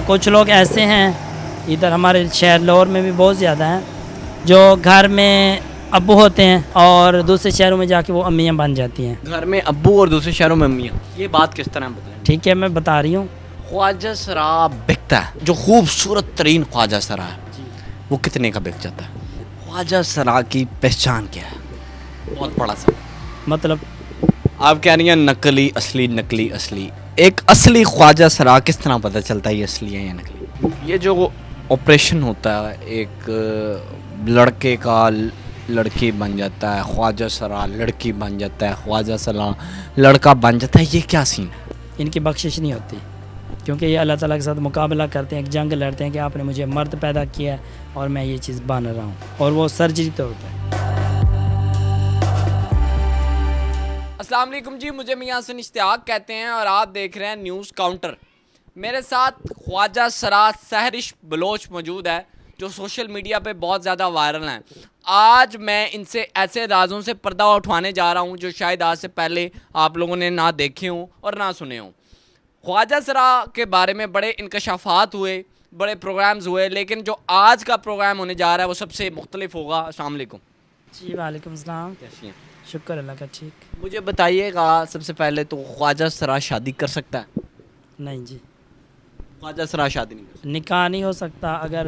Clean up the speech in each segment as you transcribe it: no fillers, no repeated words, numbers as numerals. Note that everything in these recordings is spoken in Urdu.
کچھ لوگ ایسے ہیں ادھر ہمارے شہر لاہور میں بھی بہت زیادہ ہیں جو گھر میں ابو ہوتے ہیں اور دوسرے شہروں میں جا کے وہ امیاں بن جاتی ہیں. گھر میں ابو اور دوسرے شہروں میں امیاں، یہ بات کس طرح بتائیں؟ ٹھیک ہے میں بتا رہی ہوں. خواجہ سرا بکتا ہے، جو خوبصورت ترین خواجہ سرا ہے وہ کتنے کا بک جاتا ہے؟ خواجہ سرا کی پہچان کیا ہے؟ بہت بڑا سا مطلب آپ کہہ رہی ہیں نقلی اصلی نقلی اصلی. ایک اصلی خواجہ سرا کس طرح پتہ چلتا ہے یہ اصلی ہے یا نقلی؟ یہ جو آپریشن ہوتا ہے ایک لڑکے کا لڑکی بن جاتا ہے، خواجہ سرا لڑکی بن جاتا ہے، خواجہ سرا لڑکا بن جاتا ہے، یہ کیا سین ہے؟ ان کی بخشش نہیں ہوتی کیونکہ یہ اللہ تعالیٰ کے ساتھ مقابلہ کرتے ہیں، ایک جنگ لڑتے ہیں کہ آپ نے مجھے مرد پیدا کیا ہے اور میں یہ چیز بن رہا ہوں، اور وہ سرجری طور پہ. السلام علیکم جی، مجھے میاں حسن اشتیاق کہتے ہیں اور آپ دیکھ رہے ہیں نیوز کاؤنٹر. میرے ساتھ خواجہ سرا سحرش بلوچ موجود ہے جو سوشل میڈیا پہ بہت زیادہ وائرل ہیں. آج میں ان سے ایسے رازوں سے پردہ اٹھوانے جا رہا ہوں جو شاید آج سے پہلے آپ لوگوں نے نہ دیکھے ہوں اور نہ سنے ہوں. خواجہ سرا کے بارے میں بڑے انکشافات ہوئے، بڑے پروگرامز ہوئے، لیکن جو آج کا پروگرام ہونے جا رہا ہے وہ سب سے مختلف ہوگا. السلام علیکم جی وعلیکم السلام. کیسی ہیں؟ شکر اللہ کا ٹھیک. مجھے بتائیے گا سب سے پہلے تو خواجہ سرا شادی کر سکتا ہے؟ نہیں جی، خواجہ سرا شادی نہیں کر سکتا. نکاح نہیں ہو سکتا، اگر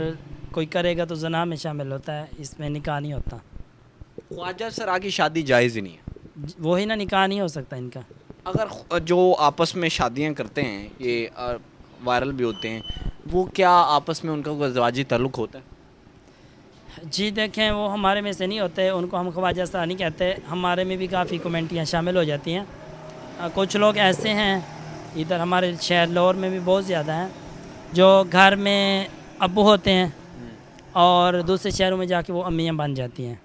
کوئی کرے گا تو زنا میں شامل ہوتا ہے، اس میں نکاح نہیں ہوتا. خواجہ سرا کی شادی جائز ہی نہیں ہے. وہی نا، نکاح نہیں ہو سکتا ان کا. اگر جو آپس میں شادیاں کرتے ہیں یہ وائرل بھی ہوتے ہیں، وہ کیا آپس میں ان کا کوئی ازدواجی تعلق ہوتا ہے؟ جی دیکھیں، وہ ہمارے میں سے نہیں ہوتے، ان کو ہم خواجہ سرا نہیں کہتے. ہمارے میں بھی کافی کمیونٹیاں شامل ہو جاتی ہیں. کچھ لوگ ایسے ہیں ادھر ہمارے شہر لاہور میں بھی بہت زیادہ ہیں جو گھر میں ابو ہوتے ہیں اور دوسرے شہروں میں جا کے وہ امیاں بن جاتی ہیں.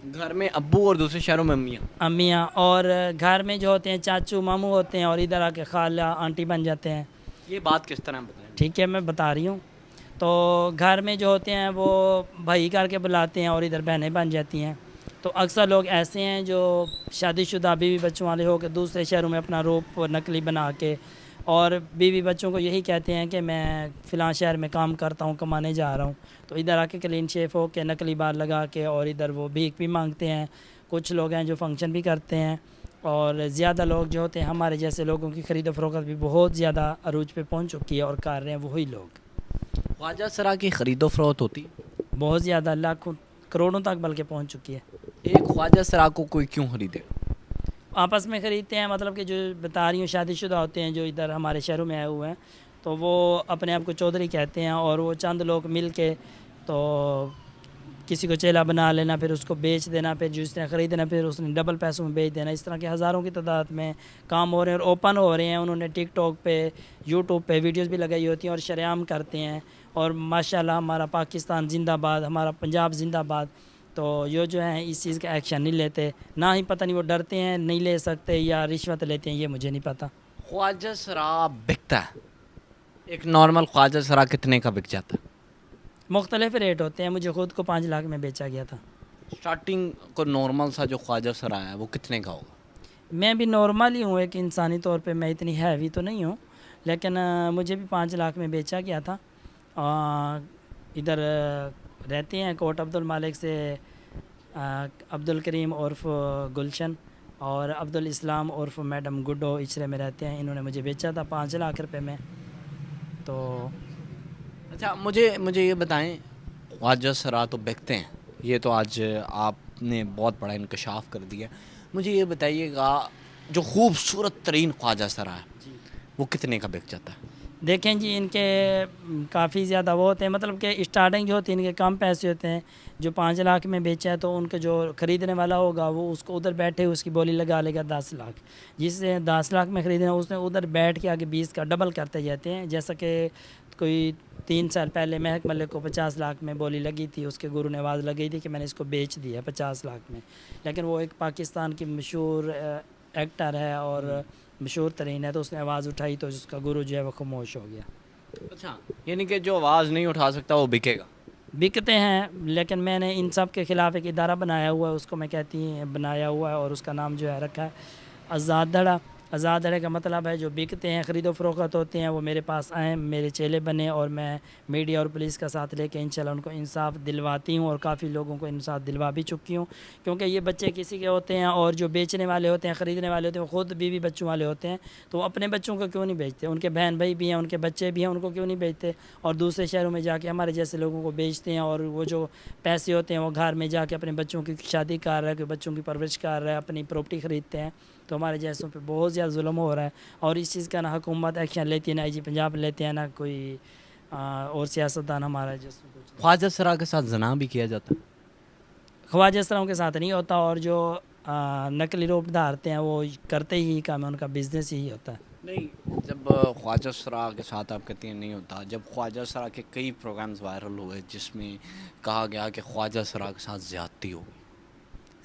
گھر میں ابو اور دوسرے شہروں میں امیاں، اور گھر میں جو ہوتے ہیں چاچو ماموں ہوتے ہیں اور ادھر آ کے خالہ آنٹی بن جاتے ہیں. یہ بات کس طرح بتائیں؟ ٹھیک ہے میں بتا رہی ہوں. تو گھر میں جو ہوتے ہیں وہ بھائی کر کے بلاتے ہیں اور ادھر بہنیں بن جاتی ہیں. تو اکثر لوگ ایسے ہیں جو شادی شدہ بیوی بچوں والے ہو کے دوسرے شہروں میں اپنا روپ نقلی بنا کے اور بیوی بچوں کو یہی کہتے ہیں کہ میں فلاں شہر میں کام کرتا ہوں، کمانے جا رہا ہوں، تو ادھر آ کے کلین شیف ہو کے نقلی بال لگا کے اور ادھر وہ بھیک بھی مانگتے ہیں. کچھ لوگ ہیں جو فنکشن بھی کرتے ہیں، اور زیادہ لوگ جو ہوتے ہیں ہمارے جیسے لوگوں کی خرید و فروخت بھی بہت زیادہ عروج پہ پہنچ چکی ہے اور کر رہے ہیں وہی لوگ. خواجہ سرا کی خرید و فروخت ہوتی بہت زیادہ، لاکھوں کروڑوں تک بلکہ پہنچ چکی ہے. ایک خواجہ سرا کو کوئی کیوں خریدے؟ آپس میں خریدتے ہیں، مطلب کہ جو بتا رہی ہوں شادی شدہ ہوتے ہیں جو ادھر ہمارے شہروں میں آئے ہوئے ہیں، تو وہ اپنے آپ کو چودھری کہتے ہیں اور وہ چند لوگ مل کے تو کسی کو چیلا بنا لینا، پھر اس کو بیچ دینا، پھر جس نے خریدنا پھر اس نے ڈبل پیسوں میں بیچ دینا. اس طرح کے ہزاروں کی تعداد میں کام ہو رہے ہیں اور اوپن ہو رہے ہیں. انہوں نے ٹک ٹاک پہ یوٹیوب پہ ویڈیوز بھی لگائی ہوتی ہیں اور شریعام کرتے ہیں. اور ماشاءاللہ ہمارا پاکستان زندہ باد، ہمارا پنجاب زندہ باد. تو یہ جو ہیں اس چیز کا ایکشن نہیں لیتے، نہ ہی پتہ نہیں وہ ڈرتے ہیں نہیں لے سکتے یا رشوت لیتے ہیں، یہ مجھے نہیں پتہ. خواجہ سرا بکتا ہے، ایک نارمل خواجہ سرا کتنے کا بک جاتا ہے؟ مختلف ریٹ ہوتے ہیں. مجھے خود کو 5 لاکھ میں بیچا گیا تھا. اسٹارٹنگ کو نارمل سا جو خواجہ سرا ہے وہ کتنے کا ہوگا؟ میں بھی نارمل ہی ہوں، ایک انسانی طور پہ میں اتنی ہیوی تو نہیں ہوں، لیکن مجھے بھی 5 لاکھ میں بیچا گیا تھا. ادھر رہتے ہیں کوٹ عبد المالک سے عبد الکریم عرف گلشن اور عبد الاسلام عرف میڈم گڈو اچرے میں رہتے ہیں. انہوں نے مجھے بیچا تھا 5 لاکھ روپے میں. تو اچھا مجھے یہ بتائیں، خواجہ سرا تو بکتے ہیں، یہ تو آج آپ نے بہت بڑا انکشاف کر دیا. مجھے یہ بتائیے گا جو خوبصورت ترین خواجہ سرا ہے وہ کتنے کا بک جاتا ہے؟ دیکھیں جی، ان کے کافی زیادہ وہ ہوتے ہیں، مطلب کہ اسٹارٹنگ جو ہوتی ہے ان کے کم پیسے ہوتے ہیں. جو 5 لاکھ میں بیچا ہے تو ان کے جو خریدنے والا ہوگا وہ اس کو ادھر بیٹھے اس کی بولی لگا لے گا 10 لاکھ. جس سے 10 لاکھ میں خریدنا اس نے ادھر بیٹھ کے آگے 20 کا ڈبل کرتے جاتے ہیں. جیسا کہ کوئی 3 سال پہلے مہک ملک کو 50 لاکھ میں بولی لگی تھی، اس کے گرو نے آواز لگی تھی کہ میں نے اس کو بیچ دیا 50 لاکھ میں. لیکن وہ ایک پاکستان کی مشہور ایکٹر ہے اور مشہور ترین ہے، تو اس نے آواز اٹھائی تو جس کا گرو جو ہے وہ خاموش ہو گیا. اچھا، یعنی کہ جو آواز نہیں اٹھا سکتا وہ بکے گا؟ بکتے ہیں، لیکن میں نے ان سب کے خلاف ایک ادارہ بنایا ہوا ہے، اس کو میں کہتی ہیں بنایا ہوا ہے، اور اس کا نام جو ہے رکھا ہے آزاد دھڑا. آزاد رہنے کا مطلب ہے جو بکتے ہیں، خرید و فروخت ہوتے ہیں، وہ میرے پاس آئیں، میرے چیلے بنے، اور میں میڈیا اور پولیس کا ساتھ لے کے انشاءاللہ ان کو انصاف دلواتی ہوں، اور کافی لوگوں کو انصاف دلوا بھی چکی ہوں، کیونکہ یہ بچے کسی کے ہوتے ہیں، اور جو بیچنے والے ہوتے ہیں، خریدنے والے ہوتے ہیں، وہ خود بیوی بچوں والے ہوتے ہیں، تو وہ اپنے بچوں کو کیوں نہیں بیچتے؟ ان کے بہن بھائی بھی ہیں، ان کے بچے بھی ہیں، ان کو کیوں نہیں بیچتے؟ اور دوسرے شہروں میں جا کے ہمارے جیسے لوگوں کو بیچتے ہیں، اور وہ جو پیسے ہوتے ہیں وہ گھر میں جا کے اپنے بچوں کی شادی کر رہا ہے، کوئی بچوں کی پرورش کر رہا ہے، اپنی پراپرٹی خریدتے ہیں، تو ہمارے جیسوں پہ بہت زیادہ ظلم ہو رہا ہے، اور اس چیز کا نہ حکومت ایکشن لیتی ہے، نہ جی پنجاب لیتے ہیں، نہ کوئی اور سیاستدان ہمارا جس خواجہ سرا کے ساتھ زنا بھی کیا جاتا ہے؟ خواجہ سراؤں کے ساتھ نہیں ہوتا، اور جو نقلی روپ دھارتے ہیں وہ کرتے ہی کام ہے، ان کا بزنس ہی ہوتا ہے۔ نہیں، جب خواجہ سرا کے ساتھ آپ کہتے ہیں نہیں ہوتا، جب خواجہ سرا کے کئی پروگرامز وائرل ہوئے جس میں کہا گیا کہ خواجہ سرا کے ساتھ زیادتی ہوگی،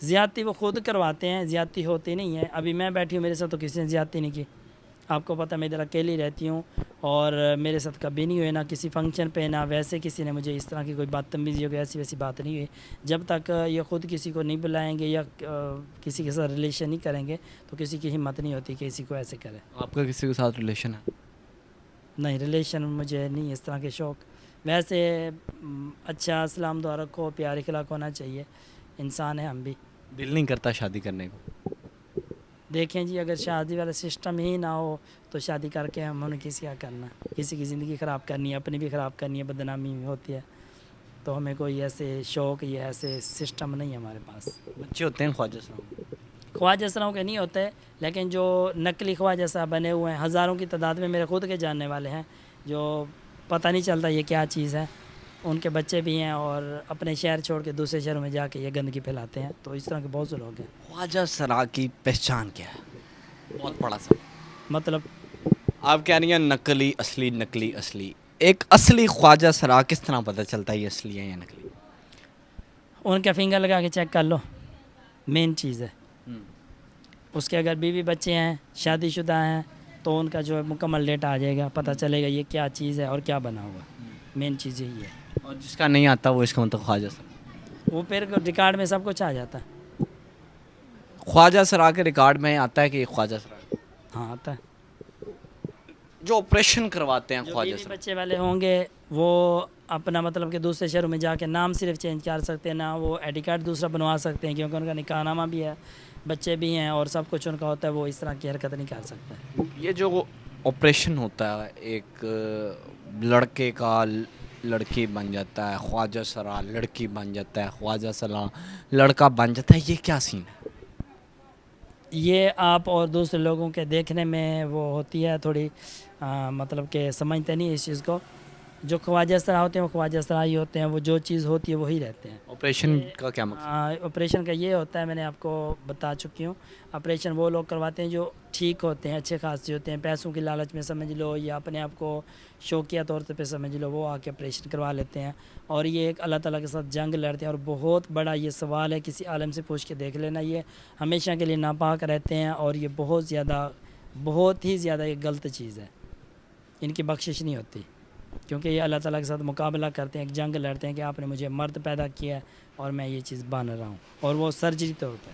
زیادتی وہ خود کرواتے ہیں، زیادتی ہوتی نہیں ہے، ابھی میں بیٹھی ہوں میرے ساتھ تو کسی نے زیادتی نہیں کی، آپ کو پتہ میں ادھر اکیلی رہتی ہوں، اور میرے ساتھ کبھی نہیں ہوئے، نہ کسی فنکشن پہ، نہ ویسے کسی نے مجھے اس طرح کی کوئی بدتمیزی ہو گئی، ایسی ویسی بات نہیں ہوئی، جب تک یہ خود کسی کو نہیں بلائیں گے یا کسی کے ساتھ ریلیشن نہیں کریں گے تو کسی کی ہمت نہیں ہوتی کہ کسی کو ایسے کرے۔ آپ کا کسی کے ساتھ ریلیشن ہے؟ نہیں، ریلیشن مجھے نہیں اس طرح کے شوق، ویسے اچھا اسلام دعا رکھو، پیار اخلاق ہونا چاہیے، انسان ہے ہم بھی۔ دل نہیں کرتا شادی کرنے کو؟ دیکھیں جی، اگر شادی والا سسٹم ہی نہ ہو تو شادی کر کے ہم نے کسی کا کرنا، کسی کی زندگی خراب کرنی ہے، اپنی بھی خراب کرنی ہے، بدنامی ہوتی ہے، تو ہمیں کوئی ایسے شوق یا ایسے سسٹم نہیں ہے ہمارے پاس۔ بچے ہوتے ہیں خواجہ سرا؟ خواجہ سراؤں کے نہیں ہوتے، لیکن جو نقلی خواجہ صاحب بنے ہوئے ہیں ہزاروں کی تعداد میں، میرے خود کے جاننے والے ہیں جو پتہ نہیں چلتا یہ کیا چیز ہے، ان کے بچے بھی ہیں، اور اپنے شہر چھوڑ کے دوسرے شہروں میں جا کے یہ گندگی پھیلاتے ہیں، تو اس طرح کے بہت سے لوگ ہیں۔ خواجہ سرا کی پہچان کیا ہے؟ بہت بڑا سا مطلب آپ کہہ رہی ہیں نقلی اصلی، نقلی اصلی، ایک اصلی خواجہ سرا کس طرح پتہ چلتا ہے یہ اصلی ہے یا نقلی؟ ان کا فنگر لگا کے چیک کر لو، مین چیز ہے۔ اس کے اگر بیوی بچے ہیں، شادی شدہ ہیں، تو ان کا جو ہے مکمل ڈیٹا آ جائے گا، پتہ چلے گا یہ کیا چیز ہے اور کیا بنا ہوا، مین چیز یہی ہے۔ اور جس کا نہیں آتا وہ اس کا مطلب خواجہ سرا؟ وہ پھر ریکارڈ میں سب کچھ آ جاتا ہے۔ خواجہ سرا کے ریکارڈ میں آتا ہے کہ یہ خواجہ سرا ہے؟ ہاں آتا ہے۔ جو آپریشن کرواتے ہیں جو خواجہ بیوی سرا، بچے والے ہوں گے وہ اپنا مطلب کہ دوسرے شہروں میں جا کے نام صرف چینج کر سکتے ہیں، نہ وہ آئی ڈی کارڈ دوسرا بنوا سکتے ہیں، کیونکہ ان کا نکاح نامہ بھی ہے، بچے بھی ہیں، اور سب کچھ ان کا ہوتا ہے، وہ اس طرح کی حرکت نہیں کر سکتا۔ یہ جو آپریشن ہوتا ہے ایک لڑکے کا لڑکی بن جاتا ہے، خواجہ سرا لڑکی بن جاتا ہے، خواجہ سرا لڑکا بن جاتا ہے، یہ کیا سین ہے؟ یہ آپ اور دوسرے لوگوں کے دیکھنے میں وہ ہوتی ہے تھوڑی مطلب کہ سمجھتے نہیں اس چیز کو، جو خواجہ سرا ہوتے ہیں وہ خواجہ سرا ہی ہوتے ہیں، وہ جو چیز ہوتی ہے وہی رہتے ہیں۔ آپریشن کا کیا مقصد؟ آپریشن کا یہ ہوتا ہے، میں نے آپ کو بتا چکی ہوں، آپریشن وہ لوگ کرواتے ہیں جو ٹھیک ہوتے ہیں، اچھے خاصے ہوتے ہیں، پیسوں کی لالچ میں سمجھ لو یا اپنے آپ کو شوقیہ طور پہ سمجھ لو، وہ آ کے آپریشن کروا لیتے ہیں، اور یہ ایک اللہ تعالیٰ کے ساتھ جنگ لڑتے ہیں، اور بہت بڑا یہ سوال ہے، کسی عالم سے پوچھ کے دیکھ لینا، یہ ہمیشہ کے لیے ناپاک رہتے ہیں، اور یہ بہت ہی زیادہ ایک غلط چیز ہے، ان کی بخشش نہیں ہوتی، کیونکہ یہ اللہ تعالیٰ کے ساتھ مقابلہ کرتے ہیں، ایک جنگ لڑتے ہیں کہ آپ نے مجھے مرد پیدا کیا ہے اور میں یہ چیز بن رہا ہوں، اور وہ سرجری طور پہ۔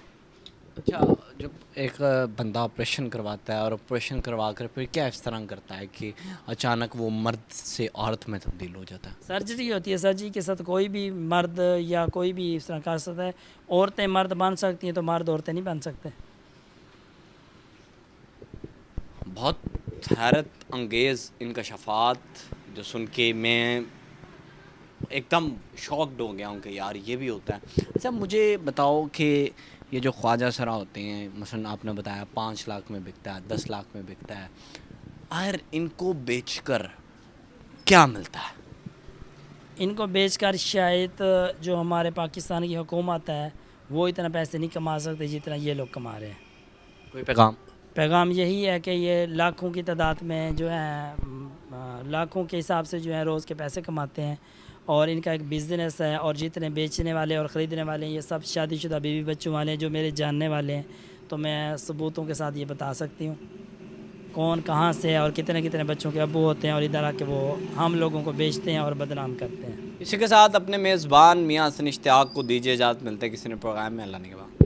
اچھا، جب ایک بندہ آپریشن کرواتا ہے اور آپریشن کروا کر پھر کیا اس طرح کرتا ہے کہ اچانک وہ مرد سے عورت میں تبدیل ہو جاتا ہے؟ سرجری ہوتی ہے، سرجری کے ساتھ کوئی بھی مرد یا کوئی بھی اس طرح کر سکتا ہے، عورتیں مرد بن سکتی ہیں تو مرد عورتیں نہیں بن سکتے۔ بہت حیرت انگیز انکشافات جو سن کے میں ایک دم شاکڈ ہو گیا ہوں کہ یار یہ بھی ہوتا ہے۔ اچھا مجھے بتاؤ کہ یہ جو خواجہ سرا ہوتے ہیں، مثلا آپ نے بتایا 5 لاکھ میں بکتا ہے، 10 لاکھ میں بکتا ہے، آخر ان کو بیچ کر کیا ملتا ہے؟ ان کو بیچ کر شاید جو ہمارے پاکستان کی حکومت ہے وہ اتنا پیسے نہیں کما سکتے جتنا یہ لوگ کما رہے ہیں۔ کوئی پیغام؟ پیغام یہی ہے کہ یہ لاکھوں کی تعداد میں جو ہے لاکھوں کے حساب سے جو ہے روز کے پیسے کماتے ہیں، اور ان کا ایک بزنس ہے، اور جتنے بیچنے والے اور خریدنے والے ہیں یہ سب شادی شدہ بیوی بچوں والے ہیں جو میرے جاننے والے ہیں، تو میں ثبوتوں کے ساتھ یہ بتا سکتی ہوں کون کہاں سے اور کتنے کتنے بچوں کے ابو ہوتے ہیں، اور ادھر آ کے وہ ہم لوگوں کو بیچتے ہیں اور بدنام کرتے ہیں۔ اسی کے ساتھ اپنے میزبان میاں حسن اشتیاق کو دیجیے اجازت، ملتے ہیں کسی نے پروگرام میں، اللہ نگہبان۔